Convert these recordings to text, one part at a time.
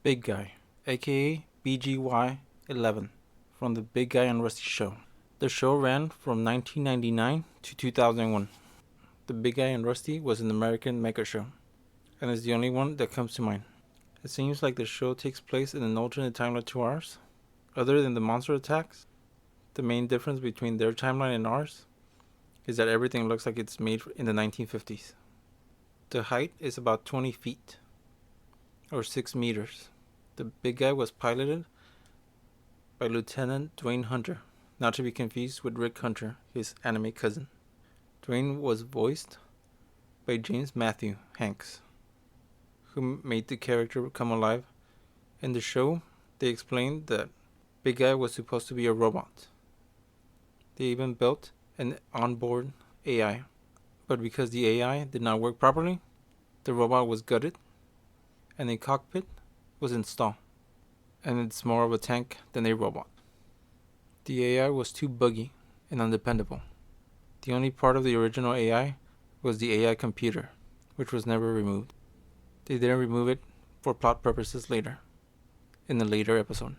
Big Guy, aka BGY11, from the Bigguy and Rusty show. The show ran from 1999 to 2001. The Bigguy and Rusty was an American mecha show, and is the only one that comes to mind. It seems like the show takes place in an alternate timeline to ours. Other than the monster attacks, the main difference between their timeline and ours is that everything looks like it's made in the 1950s. The height is about 20 feet, or 6 meters. The big guy was piloted by Lieutenant Dwayne Hunter, not to be confused with Rick Hunter, his anime cousin. Dwayne was voiced by James Matthew Hanks, who made the character come alive. In the show, they explained that Big Guy was supposed to be a robot. They even built an onboard AI, but because the AI did not work properly, the robot was gutted and a cockpit was installed, and it's more of a tank than a robot. The AI was too buggy and undependable. The only part of the original AI was the AI computer, which was never removed. They didn't remove it for plot purposes later, in a later episode.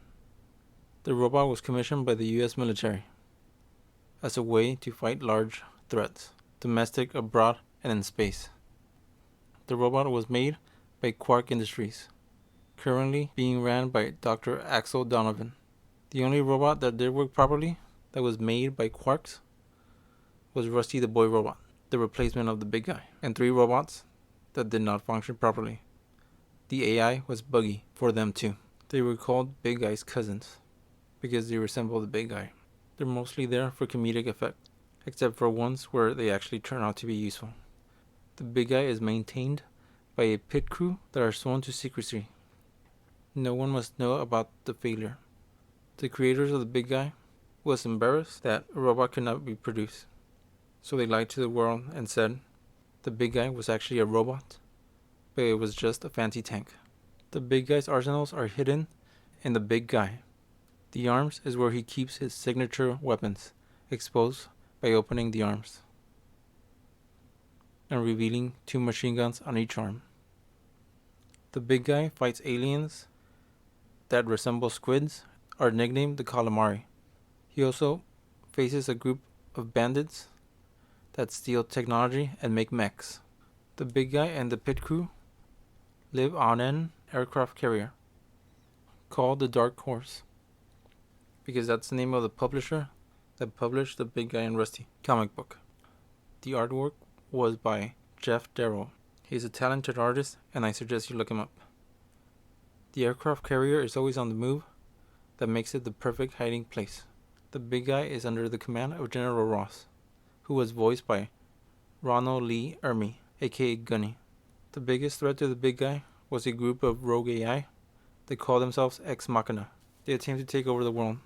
The robot was commissioned by the US military as a way to fight large threats, domestic, abroad, and in space. The robot was made by Quark Industries, currently being ran by Dr. Axel Donovan. The only robot that did work properly that was made by Quarks was Rusty the Boy Robot, the replacement of the big guy, and 3 robots that did not function properly. The AI was buggy for them too. They were called Big Guy's cousins because they resemble the big guy. They're mostly there for comedic effect, except for ones where they actually turn out to be useful. The big guy is maintained by a pit crew that are sworn to secrecy. No one must know about the failure. The creators of the big guy was embarrassed that a robot could not be produced, so they lied to the world and said the big guy was actually a robot, but it was just a fancy tank. The big guy's arsenals are hidden in the big guy. The arms is where he keeps his signature weapons, exposed by opening the arms and revealing 2 machine guns on each arm. The big guy fights aliens that resemble squids, are nicknamed the calamari. He also faces a group of bandits that steal technology and make mechs. The big guy and the pit crew live on an aircraft carrier called the Dark Horse, because that's the name of the publisher that published the Big Guy and Rusty comic book. The artwork was by Jeff Darrow. He's a talented artist, and I suggest you look him up. The aircraft carrier is always on the move. That makes it the perfect hiding place. The big guy is under the command of General Ross, who was voiced by Ronald Lee Ermey, aka Gunny. The biggest threat to the big guy was a group of rogue AI that call themselves Ex Machina. They attempt to take over the world,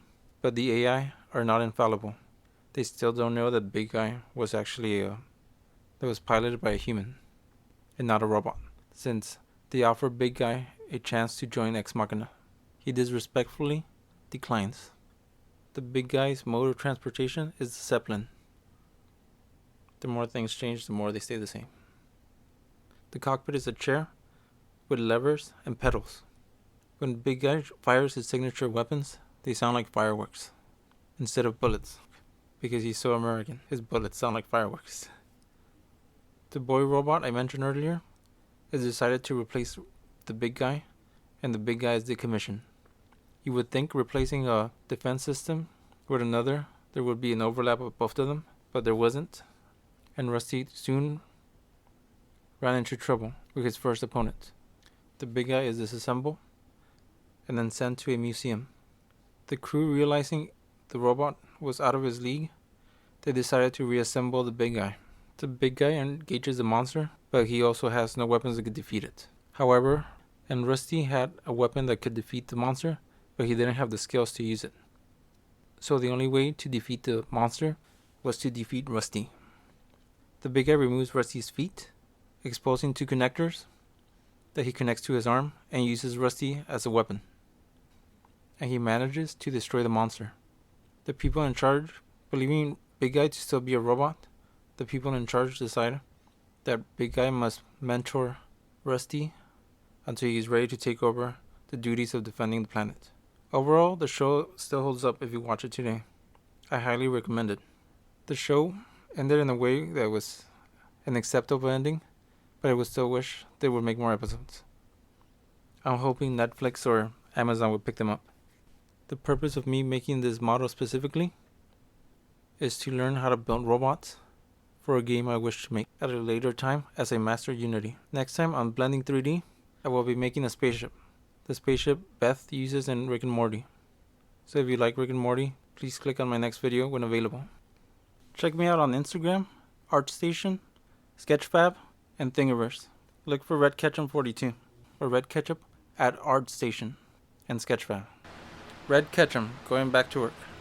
but the AI are not infallible. They still don't know that big guy was actually that was piloted by a human and not a robot, since they offer big guy a chance to join Ex Machina. He disrespectfully declines. The big guy's mode of transportation is the Zeppelin. The more things change, the more they stay the same. The cockpit is a chair with levers and pedals. When Big Guy fires his signature weapons, they sound like fireworks instead of bullets, because he's so American. His bullets sound like fireworks. The boy robot I mentioned earlier is decided to replace the big guy, and the big guy is decommissioned. You would think replacing a defense system with another, there would be an overlap of both of them, but there wasn't, and Rusty soon ran into trouble with his first opponent. The big guy is disassembled and then sent to a museum. The crew, realizing the robot was out of his league, they decided to reassemble the big guy. The big guy engages the monster, but he also has no weapons that could defeat it. However, and Rusty had a weapon that could defeat the monster, but he didn't have the skills to use it. So the only way to defeat the monster was to defeat Rusty. The big guy removes Rusty's feet, exposing 2 connectors that he connects to his arm, and uses Rusty as a weapon. And he manages to destroy the monster. The people in charge, believing Big Guy to still be a robot, the people in charge decide that Big Guy must mentor Rusty until he's ready to take over the duties of defending the planet. Overall, the show still holds up if you watch it today. I highly recommend it. The show ended in a way that was an acceptable ending, but I would still wish they would make more episodes. I'm hoping Netflix or Amazon would pick them up. The purpose of me making this model specifically is to learn how to build robots for a game I wish to make at a later time as I master Unity. Next time on Blending 3D, I will be making a spaceship. The spaceship Beth uses in Rick and Morty. So if you like Rick and Morty, please click on my next video when available. Check me out on Instagram, ArtStation, Sketchfab, and Thingiverse. Look for Red Ketchup 42 or Red Ketchup at ArtStation and Sketchfab. Red Ketchup, going back to work.